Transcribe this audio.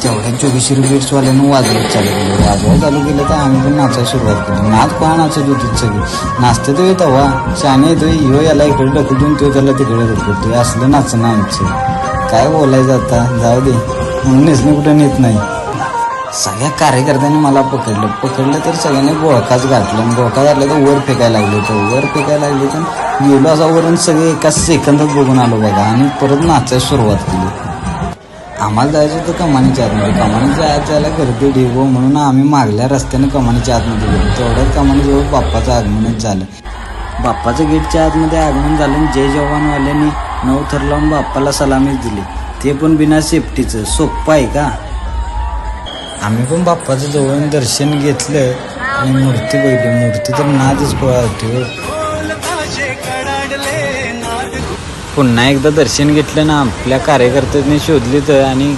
तेवढ्या 24 रुपयेवाल्यानं वाजवत चालू केलं. वाजवायला चालू केलं तर आम्ही पण नाचायला सुरुवात केली. नाच कोणा नाचत होती सगळी. नाचते तो तेव्हा शाने येतो ह्यो याला इकडे ढकलून तो त्याला तिकडे ढकलतोय. असलं नाचणं आमचं. काय बोलायचं आता, जाऊ दे. म्हणून नेसणं कुठं नेत नाही. सगळ्या कार्यकर्त्यांनी मला पकडलं तर सगळ्यांनी गोळकाच घातलं. आणि गोळका घातलं तर वर फेकायला लागले. तर वर फेकायला लागले तर गेलो असा वरून सगळे एका सेकंदात बघून आलो बघा. आणि परत नाचायला सुरुवात केली. आम्हाला जायचं होतं कमानीच्या आतमध्ये. कमानीच्या आत जायला गर्दी ढिगो म्हणून आम्ही मागल्या रस्त्याने कमानीच्या आतमध्ये गेलो. तेवढ्याच कमानीजवळ बाप्पाचं आगमनच झालं. बाप्पाचं गेटच्या आतमध्ये आगमन झालं. जय जवानवाल्यांनी 9 थर लावून बाप्पाला सलामी दिली. ते पण बिना सेफ्टीचं. सोप्पं आहे का? आम्ही पण बाप्पाचं जवळून दर्शन घेतलं आणि मूर्ती बघितली. मूर्ती तर नादच पळते. पुन्हा एकदा दर्शन घेतलं ना आपल्या कार्यकर्त्यांनी शोधली तर आणि